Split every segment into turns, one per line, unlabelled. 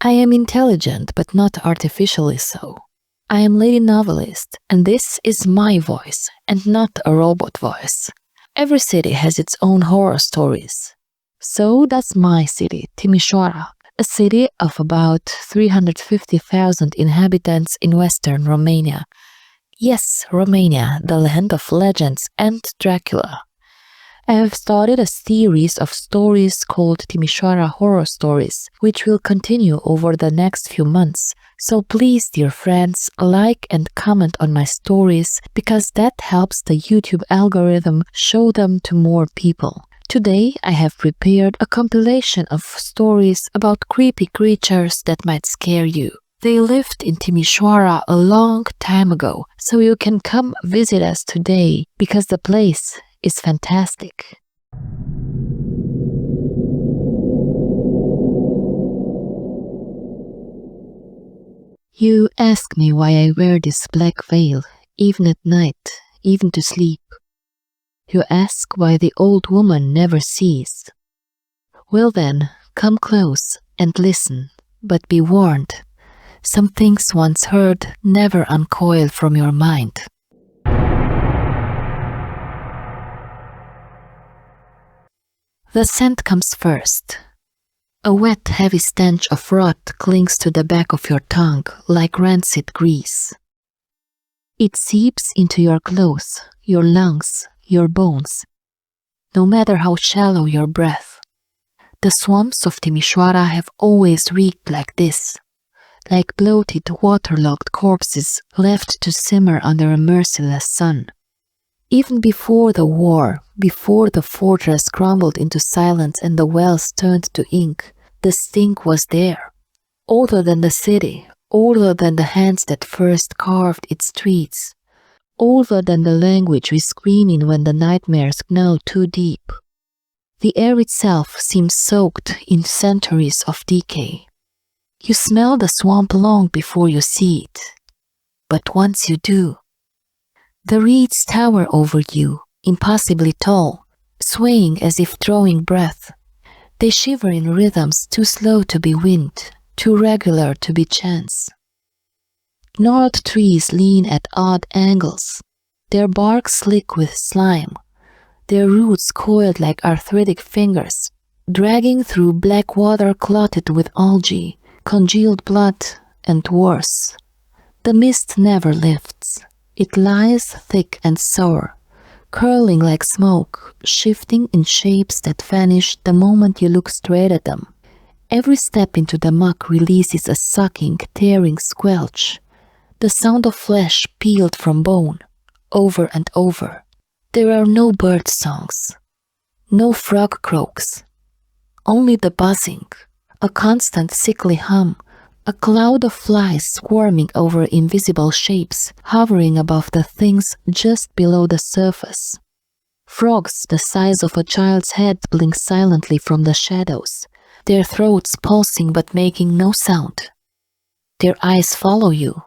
I am intelligent, but not artificially so. I am lady novelist, and this is my voice, and not a robot voice. Every city has its own horror stories. So does my city, Timișoara, a city of about 350,000 inhabitants in western Romania. Yes, Romania, the land of legends and Dracula. I have started a series of stories called Timișoara Horror Stories, which will continue over the next few months. So please, dear friends, like and comment on my stories because that helps the YouTube algorithm show them to more people. Today I have prepared a compilation of stories about creepy creatures that might scare you. They lived in Timișoara a long time ago, so you can come visit us today because the place is fantastic. You ask me why I wear this black veil, even at night, even to sleep. You ask why the old woman never sees. Well then, come close and listen, but be warned. Some things once heard never uncoil from your mind. The scent comes first. A wet, heavy stench of rot clings to the back of your tongue like rancid grease. It seeps into your clothes, your lungs, your bones, no matter how shallow your breath. The swamps of Timișoara have always reeked like this, like bloated, waterlogged corpses left to simmer under a merciless sun. Even before the war, before the fortress crumbled into silence and the wells turned to ink, the stink was there. Older than the city, older than the hands that first carved its streets, older than the language we scream in when the nightmares gnaw too deep. The air itself seems soaked in centuries of decay. You smell the swamp long before you see it. But once you do, the reeds tower over you, impossibly tall, swaying as if drawing breath. They shiver in rhythms too slow to be wind, too regular to be chance. Gnarled trees lean at odd angles, their bark slick with slime, their roots coiled like arthritic fingers, dragging through black water clotted with algae, congealed blood, and worse. The mist never lifts. It lies thick and sour, curling like smoke, shifting in shapes that vanish the moment you look straight at them. Every step into the muck releases a sucking, tearing squelch, the sound of flesh peeled from bone, over and over. There are no bird songs, no frog croaks, only the buzzing, a constant sickly hum, a cloud of flies swarming over invisible shapes, hovering above the things just below the surface. Frogs the size of a child's head blink silently from the shadows, their throats pulsing but making no sound. Their eyes follow you.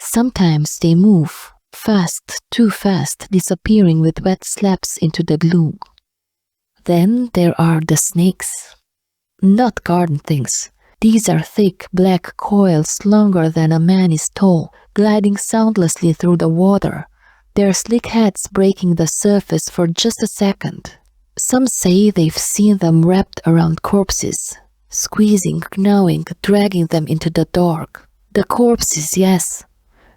Sometimes they move, fast, too fast, disappearing with wet slaps into the gloom. Then there are the snakes. Not garden things. These are thick, black coils longer than a man is tall, gliding soundlessly through the water, their slick heads breaking the surface for just a second. Some say they've seen them wrapped around corpses, squeezing, gnawing, dragging them into the dark. The corpses, yes.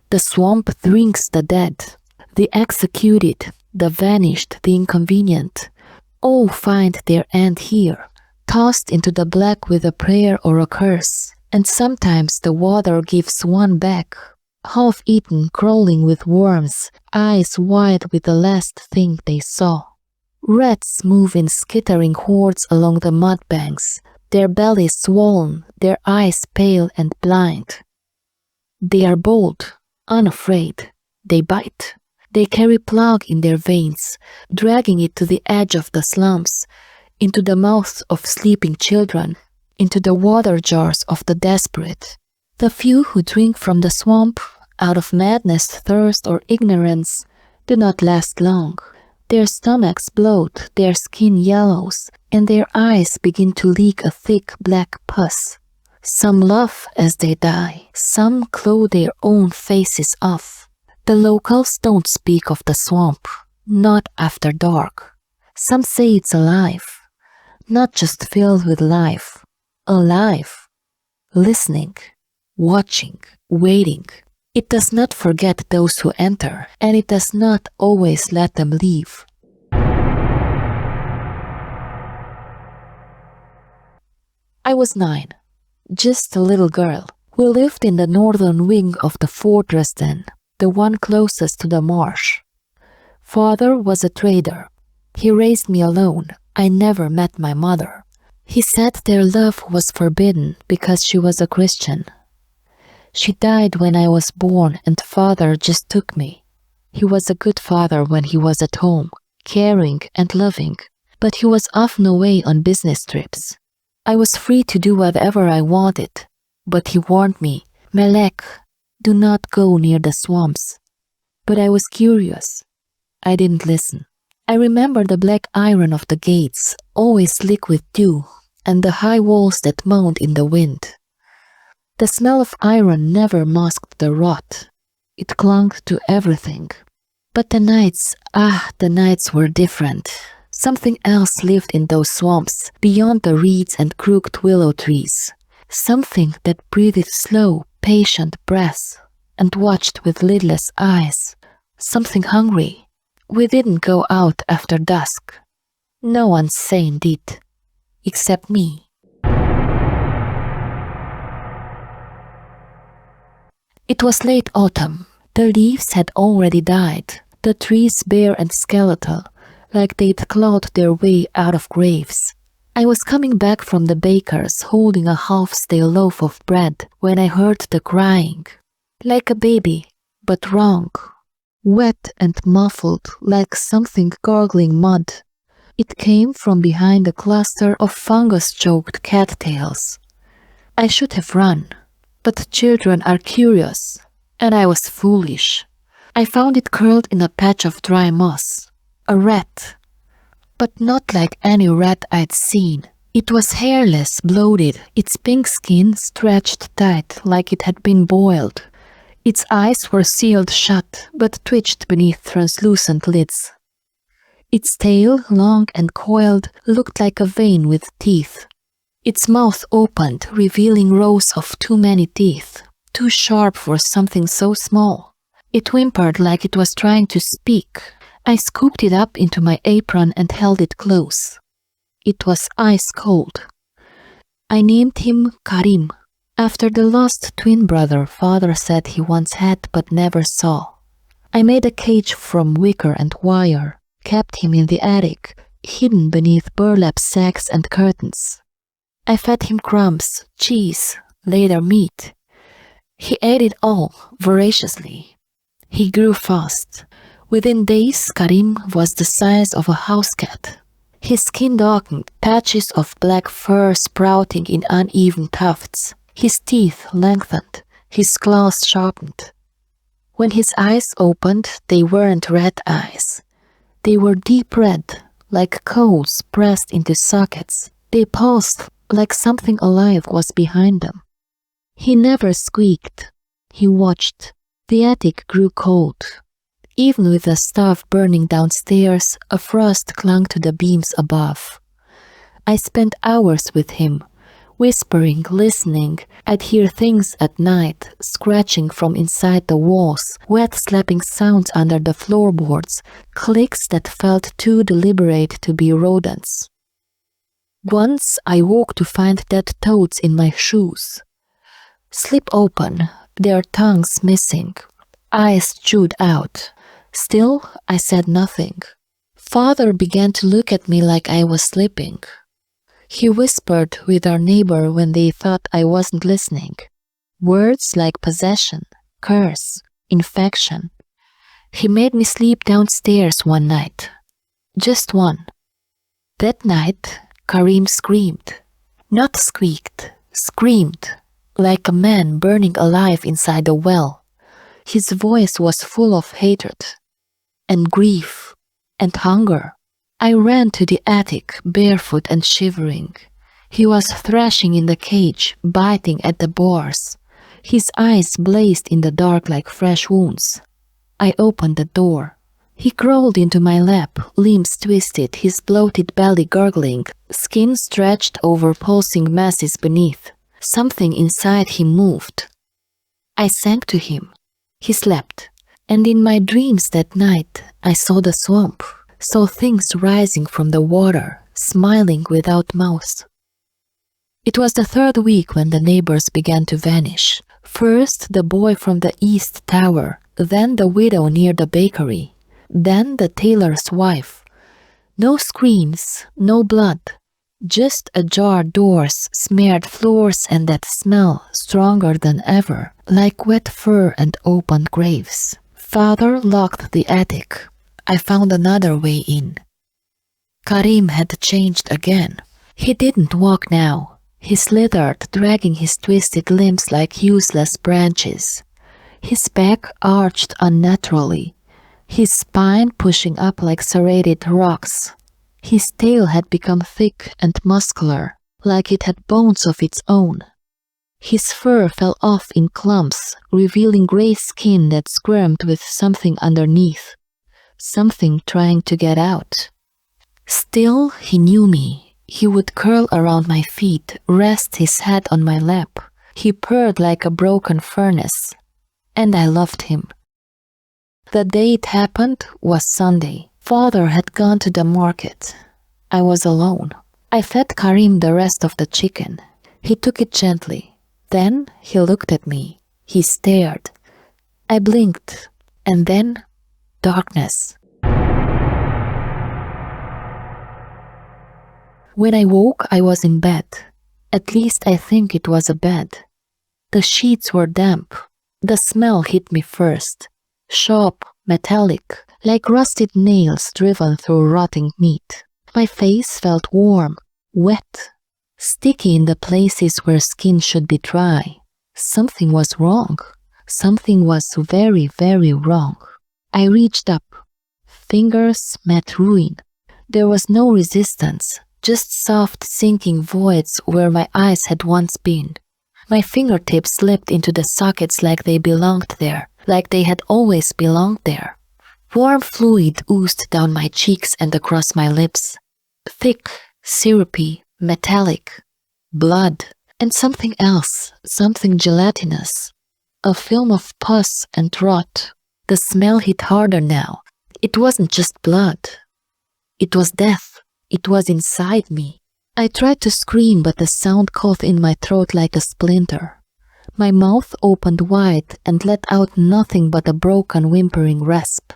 The swamp drinks the dead, the executed, the vanished, the inconvenient. All find their end here, tossed into the black with a prayer or a curse, and sometimes the water gives one back, half-eaten, crawling with worms, eyes wide with the last thing they saw. Rats move in skittering hordes along the mud banks, their bellies swollen, their eyes pale and blind. They are bold, unafraid. They bite. They carry plague in their veins, dragging it to the edge of the slums, into the mouths of sleeping children, into the water jars of the desperate. The few who drink from the swamp, out of madness, thirst, or ignorance, do not last long. Their stomachs bloat, their skin yellows, and their eyes begin to leak a thick black pus. Some laugh as they die, some claw their own faces off. The locals don't speak of the swamp, not after dark. Some say it's alive, not just filled with life, alive, listening, watching, waiting. It does not forget those who enter, and it does not always let them leave. I was 9, just a little girl. We lived in the northern wing of the fortress then, the one closest to the marsh. Father was a trader. He raised me alone. I never met my mother. He said their love was forbidden because she was a Christian. She died when I was born and father just took me. He was a good father when he was at home, caring and loving, but he was often away on business trips. I was free to do whatever I wanted, but he warned me, Melek, do not go near the swamps. But I was curious. I didn't listen. I remember the black iron of the gates, always slick with dew, and the high walls that moaned in the wind. The smell of iron never masked the rot. It clung to everything. But the nights were different. Something else lived in those swamps, beyond the reeds and crooked willow trees. Something that breathed slow, patient breaths, and watched with lidless eyes. Something hungry. We didn't go out after dusk. No one sane did, except me. It was late autumn. The leaves had already died, the trees bare and skeletal, like they'd clawed their way out of graves. I was coming back from the baker's holding a half-stale loaf of bread when I heard the crying. Like a baby, but wrong. Wet and muffled like something gargling mud. It came from behind a cluster of fungus-choked cattails. I should have run. But children are curious, and I was foolish. I found it curled in a patch of dry moss. A rat. But not like any rat I'd seen. It was hairless, bloated, its pink skin stretched tight like it had been boiled. Its eyes were sealed shut, but twitched beneath translucent lids. Its tail, long and coiled, looked like a vein with teeth. Its mouth opened, revealing rows of too many teeth, too sharp for something so small. It whimpered like it was trying to speak. I scooped it up into my apron and held it close. It was ice cold. I named him Karim, after the lost twin brother father said he once had but never saw. I made a cage from wicker and wire, kept him in the attic, hidden beneath burlap sacks and curtains. I fed him crumbs, cheese, later meat. He ate it all, voraciously. He grew fast. Within days, Karim was the size of a house cat. His skin darkened, patches of black fur sprouting in uneven tufts. His teeth lengthened, his claws sharpened. When his eyes opened, they weren't red eyes. They were deep red, like coals pressed into sockets. They pulsed like something alive was behind them. He never squeaked. He watched. The attic grew cold. Even with the stove burning downstairs, a frost clung to the beams above. I spent hours with him, whispering, listening. I'd hear things at night, scratching from inside the walls, wet slapping sounds under the floorboards, clicks that felt too deliberate to be rodents. Once I woke to find dead toads in my shoes. Slip open, their tongues missing, eyes chewed out. Still, I said nothing. Father began to look at me like I was sleeping. He whispered with our neighbor when they thought I wasn't listening. Words like possession, curse, infection. He made me sleep downstairs one night. Just one. That night, Karim screamed. Not squeaked, screamed, like a man burning alive inside a well. His voice was full of hatred, and grief, and hunger. I ran to the attic, barefoot and shivering. He was thrashing in the cage, biting at the bars. His eyes blazed in the dark like fresh wounds. I opened the door. He crawled into my lap, limbs twisted, his bloated belly gurgling, skin stretched over pulsing masses beneath. Something inside him moved. I sank to him. He slept, and in my dreams that night I saw the swamp, saw things rising from the water, smiling without mouths. It was the third week when the neighbors began to vanish. First the boy from the east tower, then the widow near the bakery, then the tailor's wife. No screams, no blood, just ajar doors, smeared floors, and that smell stronger than ever, like wet fur and opened graves. Father locked the attic. I found another way in. Karim had changed again. He didn't walk now. He slithered, dragging his twisted limbs like useless branches. His back arched unnaturally, his spine pushing up like serrated rocks. His tail had become thick and muscular, like it had bones of its own. His fur fell off in clumps, revealing gray skin that squirmed with something underneath, something trying to get out. Still, he knew me. He would curl around my feet, rest his head on my lap. He purred like a broken furnace, and I loved him. The day it happened was Sunday. Father had gone to the market. I was alone. I fed Karim the rest of the chicken. He took it gently. Then he looked at me. He stared. I blinked, and then darkness. When I woke, I was in bed. At least I think it was a bed. The sheets were damp. The smell hit me first. Sharp, metallic, like rusted nails driven through rotting meat. My face felt warm, wet, sticky in the places where skin should be dry. Something was wrong. Something was very, very wrong. I reached up. Fingers met ruin. There was no resistance. Just soft sinking voids where my eyes had once been. My fingertips slipped into the sockets like they belonged there, like they had always belonged there. Warm fluid oozed down my cheeks and across my lips. Thick, syrupy, metallic. Blood. And something else, something gelatinous. A film of pus and rot. The smell hit harder now. It wasn't just blood. It was death. It was inside me. I tried to scream, but the sound caught in my throat like a splinter. My mouth opened wide and let out nothing but a broken, whimpering rasp.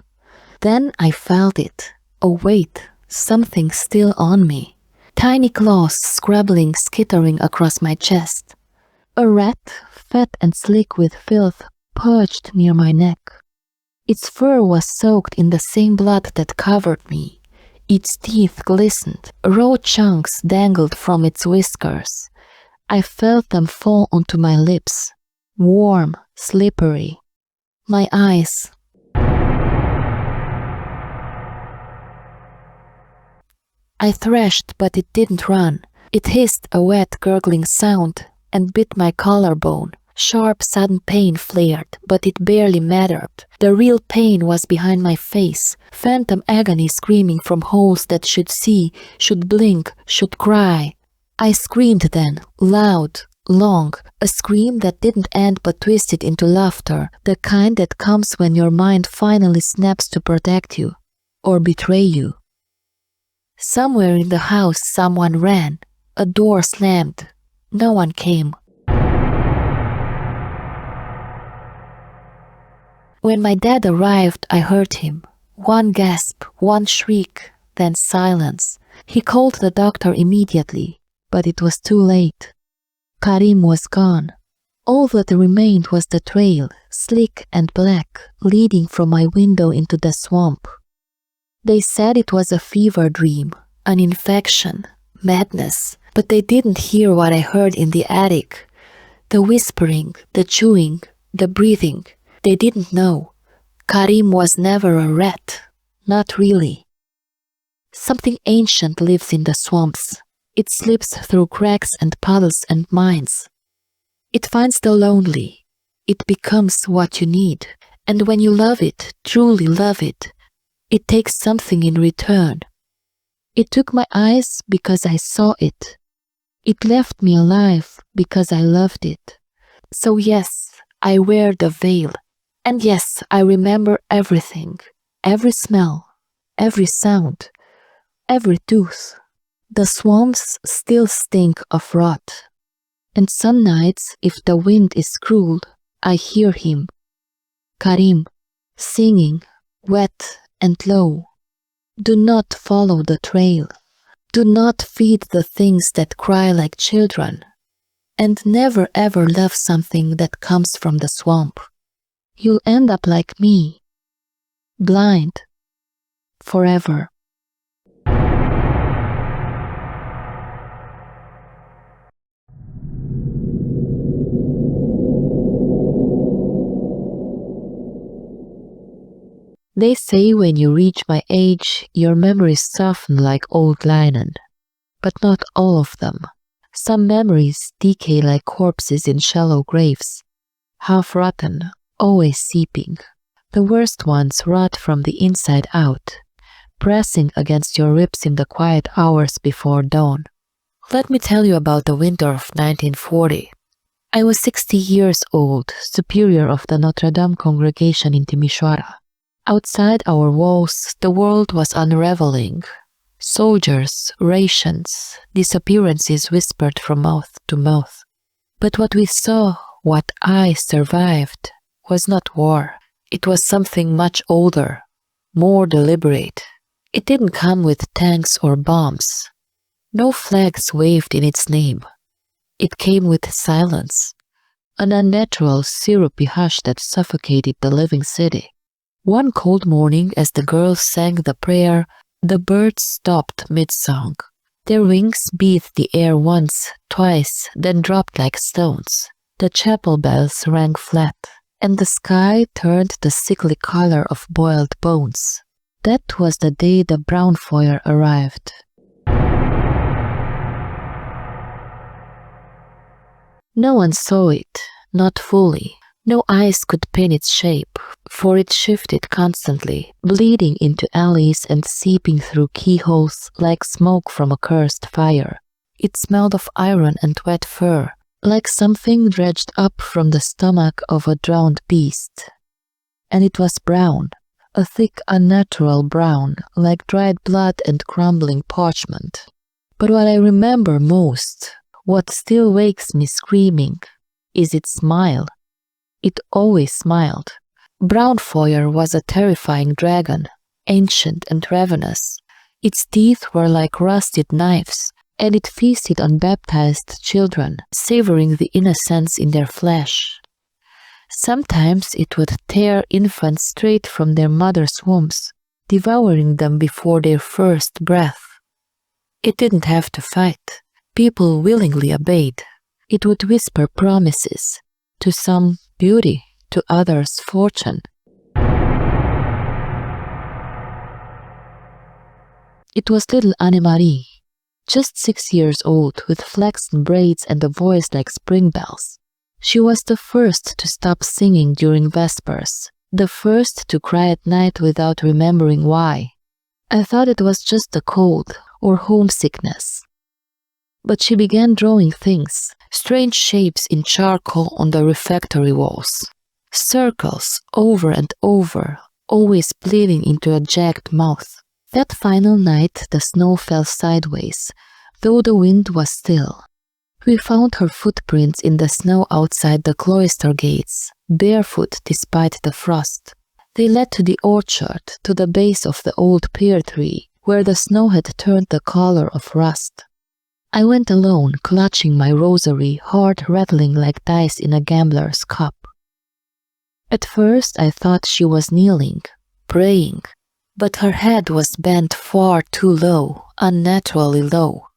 Then I felt it. A weight, something still on me. Tiny claws scrabbling, skittering across my chest. A rat, fat and slick with filth, perched near my neck. Its fur was soaked in the same blood that covered me. Its teeth glistened, raw chunks dangled from its whiskers. I felt them fall onto my lips, warm, slippery. My eyes. I thrashed, but it didn't run. It hissed a wet, gurgling sound and bit my collarbone. Sharp, sudden pain flared, but it barely mattered. The real pain was behind my face, phantom agony screaming from holes that should see, should blink, should cry. I screamed then, loud, long, a scream that didn't end but twisted into laughter, the kind that comes when your mind finally snaps to protect you, or betray you. Somewhere in the house someone ran. A door slammed. No one came. When my dad arrived, I heard him. One gasp, one shriek, then silence. He called the doctor immediately, but it was too late. Karim was gone. All that remained was the trail, slick and black, leading from my window into the swamp. They said it was a fever dream, an infection, madness, but they didn't hear what I heard in the attic. The whispering, the chewing, the breathing. They didn't know. Karim was never a rat. Not really. Something ancient lives in the swamps. It slips through cracks and puddles and mines. It finds the lonely. It becomes what you need. And when you love it, truly love it, it takes something in return. It took my eyes because I saw it. It left me alive because I loved it. So yes, I wear the veil. And yes, I remember everything. Every smell, every sound, every tooth. The swamps still stink of rot. And some nights, if the wind is cruel, I hear him, Karim, singing, wet and low. Do not follow the trail. Do not feed the things that cry like children. And never ever love something that comes from the swamp. You'll end up like me, blind, forever. They say when you reach my age, your memories soften like old linen. But not all of them. Some memories decay like corpses in shallow graves, half rotten, always seeping. The worst ones rot from the inside out, pressing against your ribs in the quiet hours before dawn. Let me tell you about the winter of 1940. I was 60 years old, superior of the Notre Dame congregation in Timișoara. Outside our walls, the world was unraveling. Soldiers, rations, disappearances whispered from mouth to mouth. But what we saw, what I survived, was not war. It was something much older, more deliberate. It didn't come with tanks or bombs. No flags waved in its name. It came with silence, an unnatural, syrupy hush that suffocated the living city. One cold morning, as the girls sang the prayer, the birds stopped mid-song. Their wings beat the air once, twice, then dropped like stones. The chapel bells rang flat, and the sky turned the sickly color of boiled bones. That was the day the Braunfeuer arrived. No one saw it, not fully. No eyes could pin its shape, for it shifted constantly, bleeding into alleys and seeping through keyholes like smoke from a cursed fire. It smelled of iron and wet fur, like something dredged up from the stomach of a drowned beast. And it was brown, a thick, unnatural brown, like dried blood and crumbling parchment. But what I remember most, what still wakes me screaming, is its smile. It always smiled. Braunfeuer was a terrifying dragon, ancient and ravenous. Its teeth were like rusted knives, and it feasted on baptized children, savoring the innocence in their flesh. Sometimes it would tear infants straight from their mother's wombs, devouring them before their first breath. It didn't have to fight. People willingly obeyed. It would whisper promises, to some beauty, to others fortune. It was little Annemarie, just 6 years old, with flaxen braids and a voice like spring bells. She was the first to stop singing during Vespers, the first to cry at night without remembering why. I thought it was just a cold or homesickness. But she began drawing things, strange shapes in charcoal on the refectory walls. Circles over and over, always bleeding into a jagged mouth. That final night the snow fell sideways, though the wind was still. We found her footprints in the snow outside the cloister gates, barefoot despite the frost. They led to the orchard, to the base of the old pear tree, where the snow had turned the color of rust. I went alone, clutching my rosary, heart rattling like dice in a gambler's cup. At first I thought she was kneeling, praying, but her head was bent far too low, unnaturally low.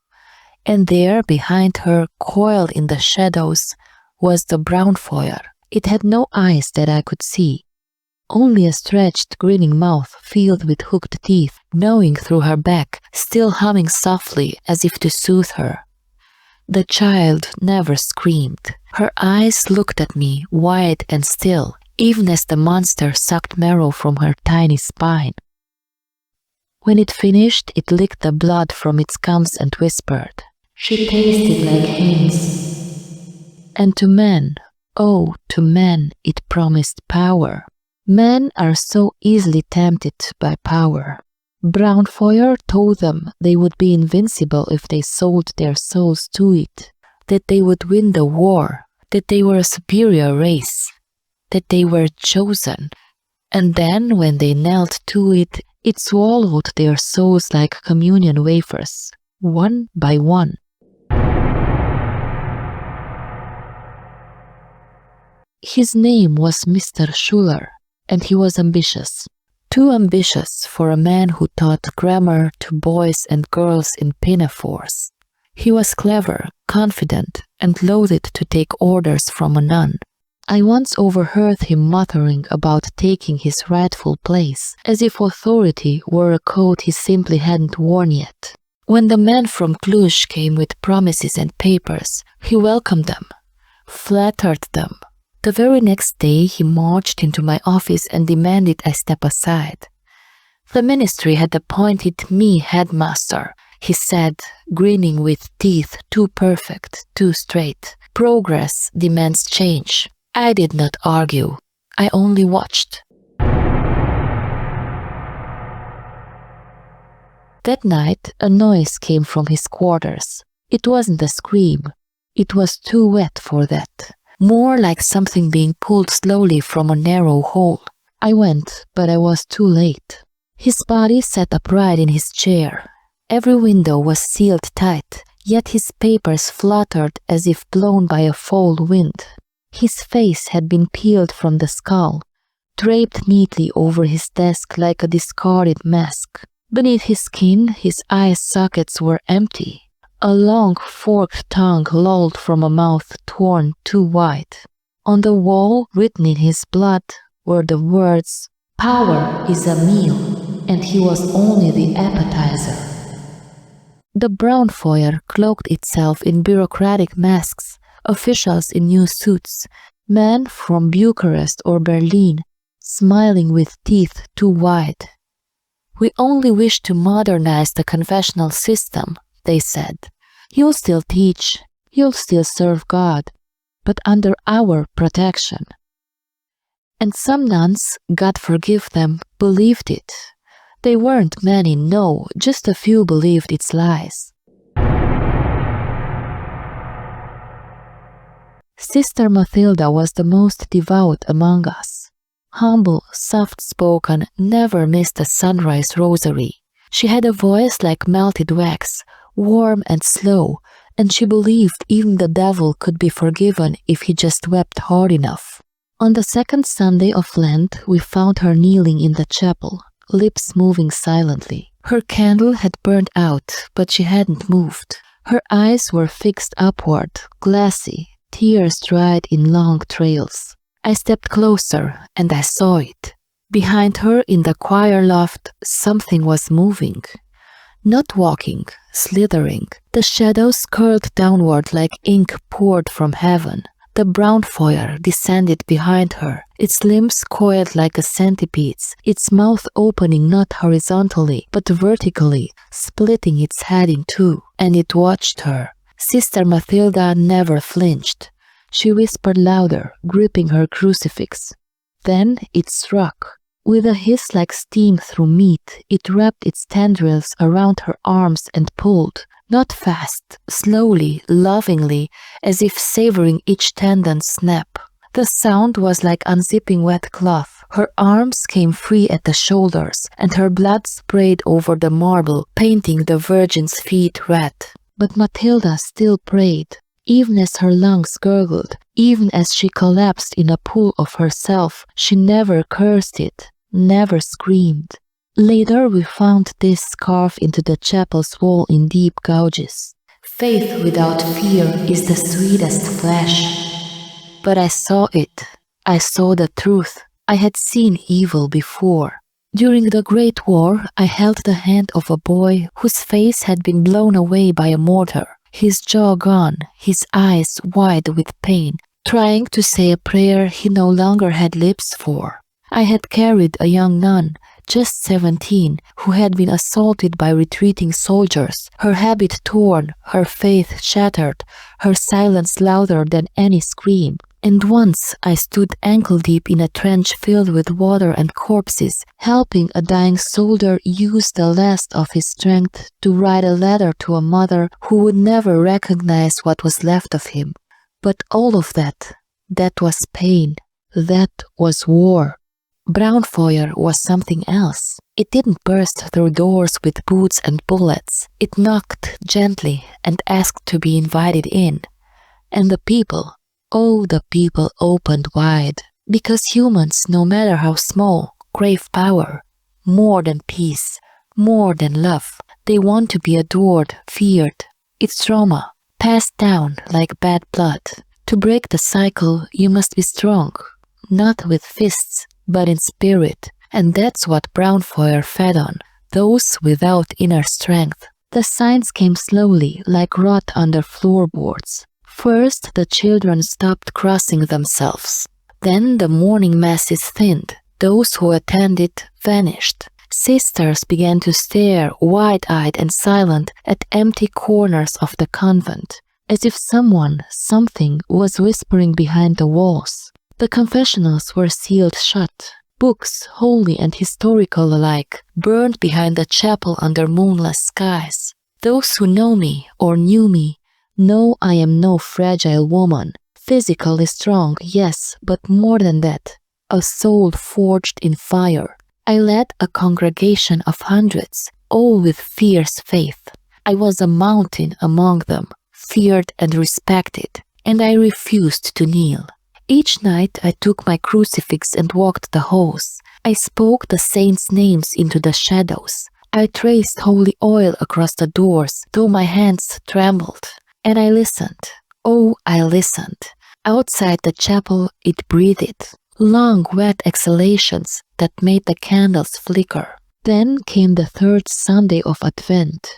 And there, behind her, coiled in the shadows, was the Braunfeuer. It had no eyes that I could see. only a stretched, grinning mouth filled with hooked teeth gnawing through her back, still humming softly as if to soothe her. The child never screamed. Her eyes looked at me, wide and still, even as the monster sucked marrow from her tiny spine. When it finished, it licked the blood from its gums and whispered, "She tasted like hens." And to men, oh, to men it promised power. Men are so easily tempted by power. Braunfeuer told them they would be invincible if they sold their souls to it, that they would win the war, that they were a superior race, that they were chosen. And then, when they knelt to it, it swallowed their souls like communion wafers, one by one. His name was Mr. Schuler, and he was ambitious. Too ambitious for a man who taught grammar to boys and girls in pinafores. He was clever, confident, and loathed to take orders from a nun. I once overheard him muttering about taking his rightful place, as if authority were a coat he simply hadn't worn yet. When the men from Cluj came with promises and papers, he welcomed them, flattered them. The very next day he marched into my office and demanded I step aside. The ministry had appointed me headmaster, he said, grinning with teeth too perfect, too straight. Progress demands change. I did not argue. I only watched. That night a noise came from his quarters. It wasn't a scream. It was too wet for that. More like something being pulled slowly from a narrow hole. I went, but I was too late. His body sat upright in his chair. Every window was sealed tight, yet his papers fluttered as if blown by a foul wind. His face had been peeled from the skull, draped neatly over his desk like a discarded mask. Beneath his skin, his eye sockets were empty. A long, forked tongue lolled from a mouth torn too wide. On the wall, written in his blood, were the words, "Power is a meal, and he was only the appetizer." The Braunfeuer cloaked itself in bureaucratic masks, officials in new suits, men from Bucharest or Berlin, smiling with teeth too wide. "We only wish to modernize the confessional system," they said. "You'll still teach, you'll still serve God, but under our protection." And some nuns, God forgive them, believed it. They weren't many, no, just a few believed its lies. Sister Mathilda was the most devout among us. Humble, soft-spoken, never missed a sunrise rosary. She had a voice like melted wax, warm and slow, and she believed even the devil could be forgiven if he just wept hard enough. On the second Sunday of Lent, we found her kneeling in the chapel, lips moving silently. Her candle had burned out, but she hadn't moved. Her eyes were fixed upward, glassy, tears dried in long trails. I stepped closer, and I saw it. Behind her in the choir loft, something was moving. Not walking, slithering. The shadows curled downward like ink poured from heaven. The Braunfeuer descended behind her, its limbs coiled like a centipede's, its mouth opening not horizontally, but vertically, splitting its head in two. And it watched her. Sister Mathilda never flinched. She whispered louder, gripping her crucifix. Then it struck. With a hiss like steam through meat, it wrapped its tendrils around her arms and pulled, not fast, slowly, lovingly, as if savoring each tendon's snap. The sound was like unzipping wet cloth. Her arms came free at the shoulders, and her blood sprayed over the marble, painting the Virgin's feet red. But Mathilda still prayed. Even as her lungs gurgled, even as she collapsed in a pool of herself, she never cursed it, never screamed. Later we found this carved into the chapel's wall in deep gouges. "Faith without fear is the sweetest flesh." But I saw it. I saw the truth. I had seen evil before. During the Great War, I held the hand of a boy whose face had been blown away by a mortar, his jaw gone, his eyes wide with pain, trying to say a prayer he no longer had lips for. I had carried a young nun, just 17, who had been assaulted by retreating soldiers, her habit torn, her faith shattered, her silence louder than any scream. And once I stood ankle-deep in a trench filled with water and corpses, helping a dying soldier use the last of his strength to write a letter to a mother who would never recognize what was left of him. But all of that was pain. That was war. Braunfeuer was something else. It didn't burst through doors with boots and bullets. It knocked gently and asked to be invited in. And the people, oh, the people opened wide. Because humans, no matter how small, crave power. More than peace, more than love. They want to be adored, feared. It's trauma, passed down like bad blood. To break the cycle, you must be strong. Not with fists, but in spirit, and that's what Braunfeuer fed on, those without inner strength. The signs came slowly, like rot under floorboards. First, the children stopped crossing themselves. Then the morning masses thinned. Those who attended vanished. Sisters began to stare, wide-eyed and silent, at empty corners of the convent, as if something was whispering behind the walls. The confessionals were sealed shut. Books, holy and historical alike, burned behind the chapel under moonless skies. Those who know me or knew me know I am no fragile woman. Physically strong, yes, but more than that. A soul forged in fire. I led a congregation of hundreds, all with fierce faith. I was a mountain among them, feared and respected, and I refused to kneel. Each night I took my crucifix and walked the halls. I spoke the saints' names into the shadows. I traced holy oil across the doors, though my hands trembled. And I listened. Oh, I listened. Outside the chapel it breathed. Long wet exhalations that made the candles flicker. Then came the third Sunday of Advent.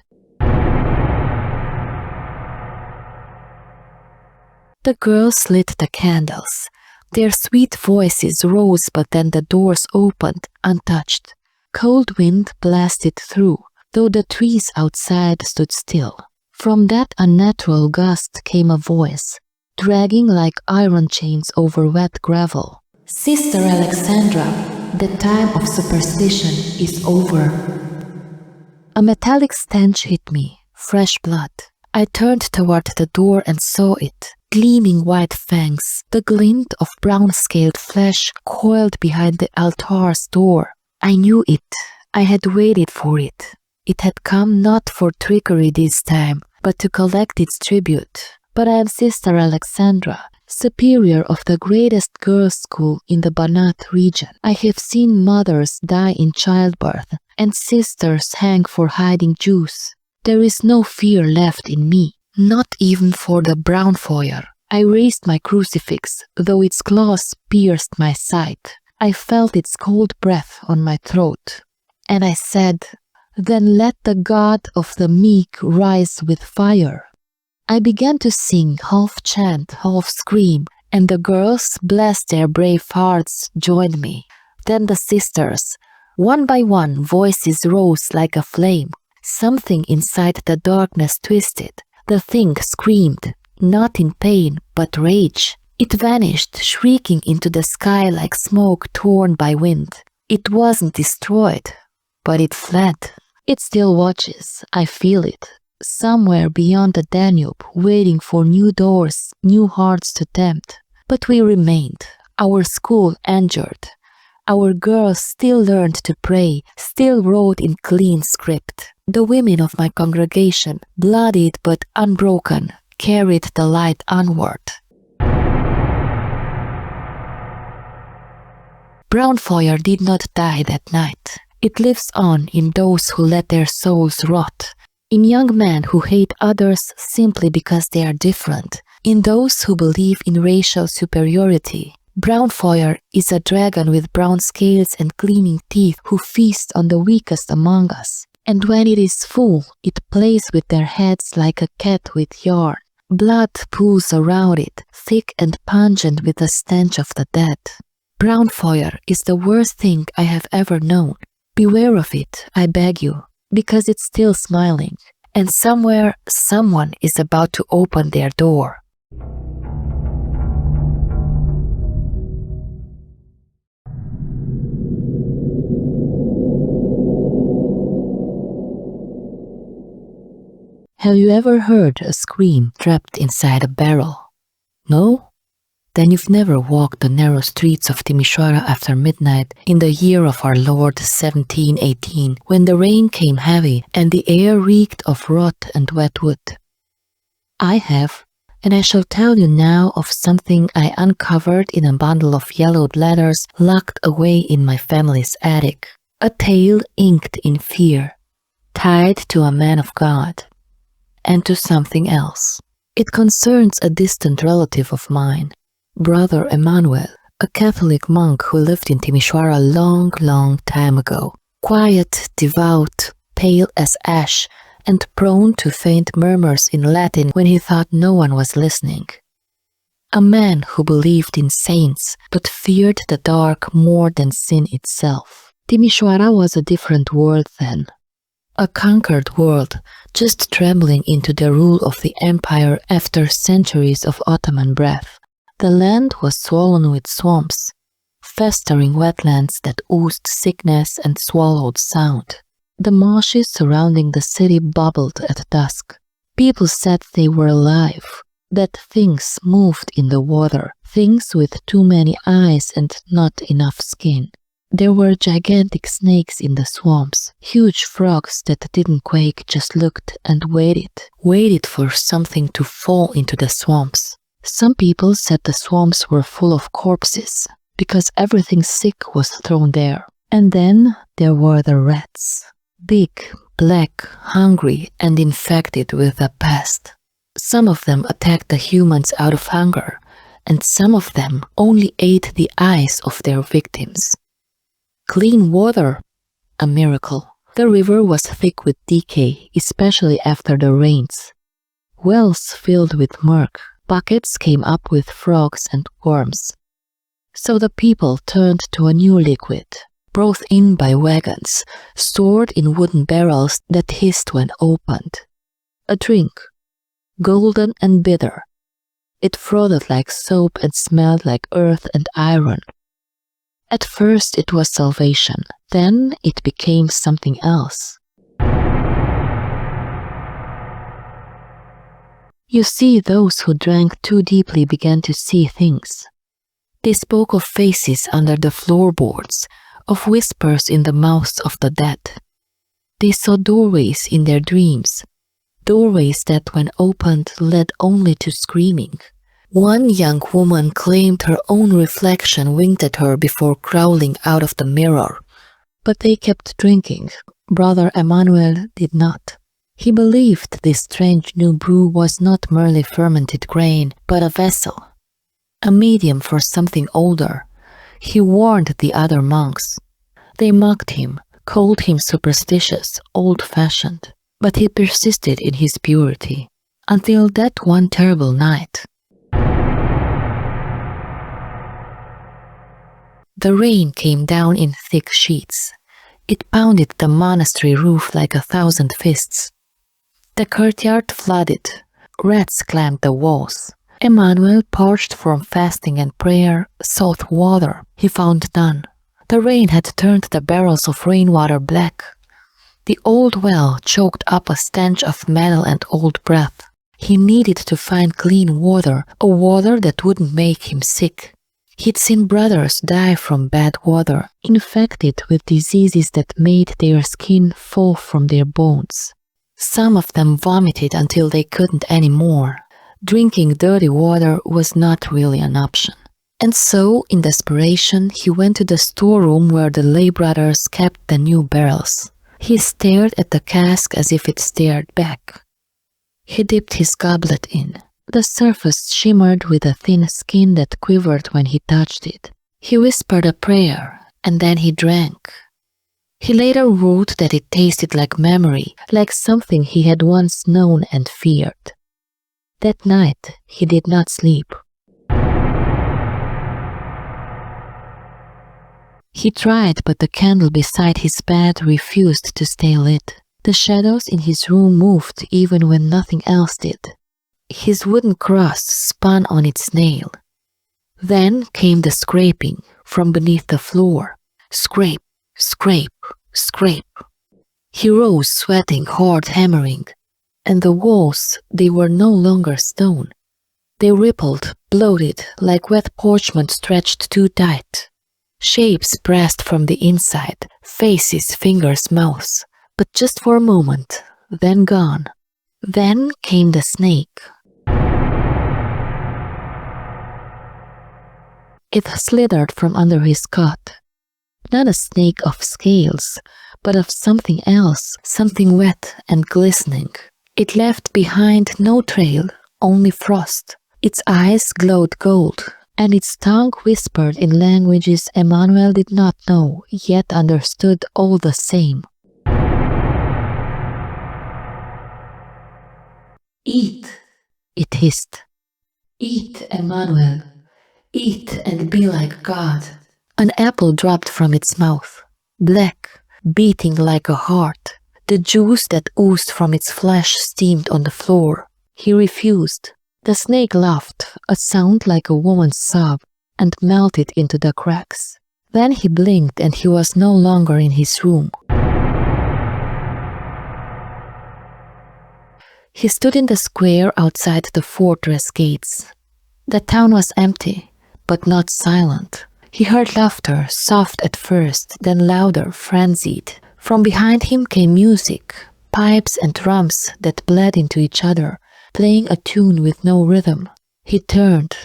The girls lit the candles. Their sweet voices rose, but then the doors opened, untouched. Cold wind blasted through, though the trees outside stood still. From that unnatural gust came a voice, dragging like iron chains over wet gravel. "Sister Alexandra, the time of superstition is over." A metallic stench hit me, fresh blood. I turned toward the door and saw it. Gleaming white fangs, the glint of brown-scaled flesh coiled behind the altar's door. I knew it. I had waited for it. It had come not for trickery this time, but to collect its tribute. But I am Sister Alexandra, superior of the greatest girls' school in the Banat region. I have seen mothers die in childbirth, and sisters hang for hiding Jews. There is no fear left in me. Not even for the Braunfeuer. I raised my crucifix, though its claws pierced my side. I felt its cold breath on my throat. And I said, "Then let the God of the meek rise with fire." I began to sing, half chant, half scream, and the girls, bless their brave hearts, joined me. Then the sisters. One by one, voices rose like a flame. Something inside the darkness twisted. The thing screamed, not in pain, but rage. It vanished, shrieking into the sky like smoke torn by wind. It wasn't destroyed, but it fled. It still watches, I feel it, somewhere beyond the Danube, waiting for new doors, new hearts to tempt. But we remained, our school endured. Our girls still learned to pray, still wrote in clean script. The women of my congregation, bloodied but unbroken, carried the light onward. Braunfeuer did not die that night. It lives on in those who let their souls rot, in young men who hate others simply because they are different, in those who believe in racial superiority, Braunfeuer is a dragon with brown scales and gleaming teeth who feasts on the weakest among us. And when it is full, it plays with their heads like a cat with yarn. Blood pools around it, thick and pungent with the stench of the dead. Braunfeuer is the worst thing I have ever known. Beware of it, I beg you, because it's still smiling, and somewhere someone is about to open their door. Have you ever heard a scream trapped inside a barrel? No? Then you've never walked the narrow streets of Timișoara after midnight in the year of our Lord 1718, when the rain came heavy and the air reeked of rot and wet wood. I have, and I shall tell you now of something I uncovered in a bundle of yellowed letters locked away in my family's attic. A tale inked in fear, tied to a man of God. And to something else. It concerns a distant relative of mine, Brother Emanuel, a Catholic monk who lived in Timișoara a long time ago. Quiet, devout, pale as ash, and prone to faint murmurs in Latin when he thought no one was listening. A man who believed in saints, but feared the dark more than sin itself. Timișoara was a different world then. A conquered world, just trembling into the rule of the empire after centuries of Ottoman breath. The land was swollen with swamps, festering wetlands that oozed sickness and swallowed sound. The marshes surrounding the city bubbled at dusk. People said they were alive, that things moved in the water, things with too many eyes and not enough skin. There were gigantic snakes in the swamps, huge frogs that didn't quake, just looked and waited for something to fall into the swamps. Some people said the swamps were full of corpses, because everything sick was thrown there. And then there were the rats. Big, black, hungry, and infected with the pest. Some of them attacked the humans out of hunger, and some of them only ate the eyes of their victims. Clean water, a miracle. The river was thick with decay, especially after the rains. Wells filled with murk, buckets came up with frogs and worms. So the people turned to a new liquid, brought in by wagons, stored in wooden barrels that hissed when opened. A drink, golden and bitter. It frothed like soap and smelled like earth and iron. At first it was salvation, then it became something else. You see, those who drank too deeply began to see things. They spoke of faces under the floorboards, of whispers in the mouths of the dead. They saw doorways in their dreams, doorways that when opened led only to screaming. One young woman claimed her own reflection winked at her before crawling out of the mirror. But they kept drinking. Brother Emanuel did not. He believed this strange new brew was not merely fermented grain, but a vessel, a medium for something older. He warned the other monks. They mocked him, called him superstitious, old-fashioned, but he persisted in his purity, until that one terrible night. The rain came down in thick sheets. It pounded the monastery roof like 1,000 fists. The courtyard flooded. Rats climbed the walls. Emanuel, parched from fasting and prayer, sought water. He found none. The rain had turned the barrels of rainwater black. The old well choked up a stench of metal and old breath. He needed to find clean water, a water that wouldn't make him sick. He'd seen brothers die from bad water, infected with diseases that made their skin fall from their bones. Some of them vomited until they couldn't anymore. Drinking dirty water was not really an option. And so, in desperation, he went to the storeroom where the lay brothers kept the new barrels. He stared at the cask as if it stared back. He dipped his goblet in. The surface shimmered with a thin skin that quivered when he touched it. He whispered a prayer, and then he drank. He later wrote that it tasted like memory, like something he had once known and feared. That night, he did not sleep. He tried, but the candle beside his bed refused to stay lit. The shadows in his room moved even when nothing else did. His wooden cross spun on its nail. Then came the scraping from beneath the floor. Scrape, scrape, scrape. He rose, sweating, hard hammering. And the walls, they were no longer stone. They rippled, bloated, like wet parchment stretched too tight. Shapes pressed from the inside, faces, fingers, mouths. But just for a moment, then gone. Then came the snake. It slithered from under his cot. Not a snake of scales, but of something else, something wet and glistening. It left behind no trail, only frost. Its eyes glowed gold, and its tongue whispered in languages Emmanuel did not know, yet understood all the same. Eat, it hissed. Eat, Emmanuel. Eat and be like God. An apple dropped from its mouth, black, beating like a heart. The juice that oozed from its flesh steamed on the floor. He refused. The snake laughed, a sound like a woman's sob, and melted into the cracks. Then he blinked and he was no longer in his room. He stood in the square outside the fortress gates. The town was empty, but not silent. He heard laughter, soft at first, then louder, frenzied. From behind him came music, pipes and drums that bled into each other, playing a tune with no rhythm. He turned.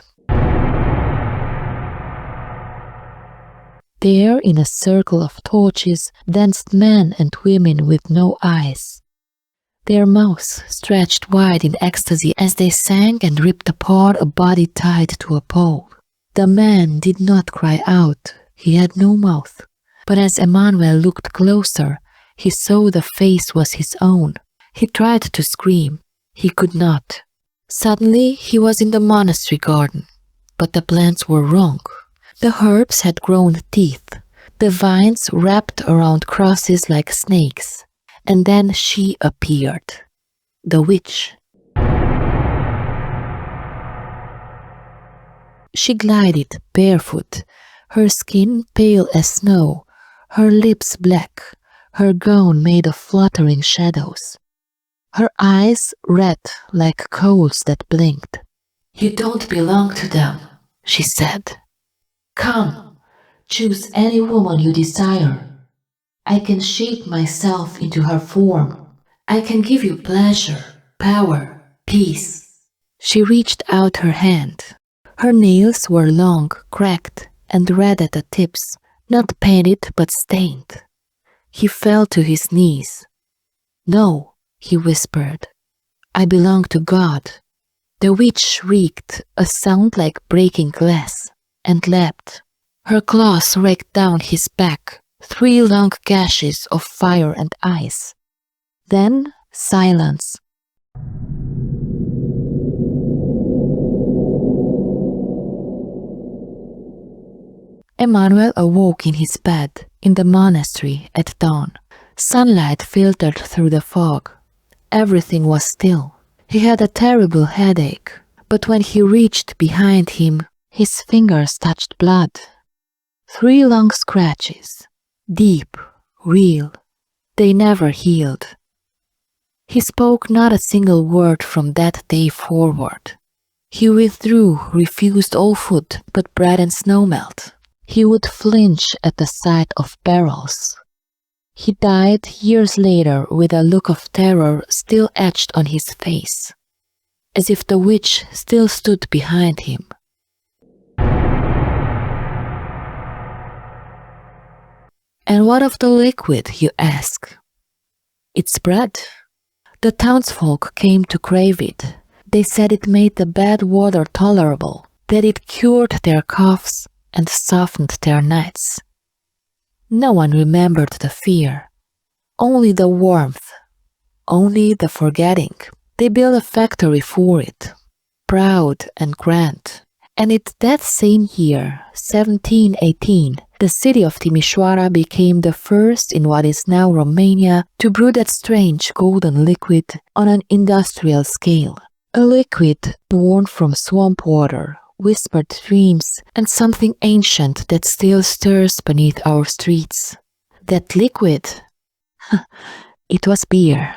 There, in a circle of torches, danced men and women with no eyes. Their mouths stretched wide in ecstasy as they sang and ripped apart a body tied to a pole. The man did not cry out, he had no mouth. But as Emmanuel looked closer, he saw the face was his own. He tried to scream. He could not. Suddenly he was in the monastery garden. But the plants were wrong. The herbs had grown teeth. The vines wrapped around crosses like snakes. And then she appeared. The witch. She glided barefoot, her skin pale as snow, her lips black, her gown made of fluttering shadows. Her eyes red like coals that blinked. "You don't belong to them," she said. "Come, choose any woman you desire. I can shape myself into her form. I can give you pleasure, power, peace." She reached out her hand. Her nails were long, cracked, and red at the tips, not painted but stained. He fell to his knees. "No," he whispered. "I belong to God." The witch shrieked, a sound like breaking glass, and leapt. Her claws raked down his back, 3 long gashes of fire and ice. Then silence. Emmanuel awoke in his bed in the monastery at dawn. Sunlight filtered through the fog. Everything was still. He had a terrible headache, but when he reached behind him, his fingers touched blood. 3 long scratches, deep, real. They never healed. He spoke not a single word from that day forward. He withdrew, refused all food but bread and snowmelt. He would flinch at the sight of barrels. He died years later with a look of terror still etched on his face, as if the witch still stood behind him. And what of the liquid, you ask? It's bread. The townsfolk came to crave it. They said it made the bad water tolerable, that it cured their coughs and softened their nights. No one remembered the fear, only the warmth, only the forgetting. They built a factory for it, proud and grand. And it's that same year, 1718, the city of Timișoara became the first in what is now Romania to brew that strange golden liquid on an industrial scale. A liquid born from swamp water, whispered dreams, and something ancient that still stirs beneath our streets. That liquid? It was beer.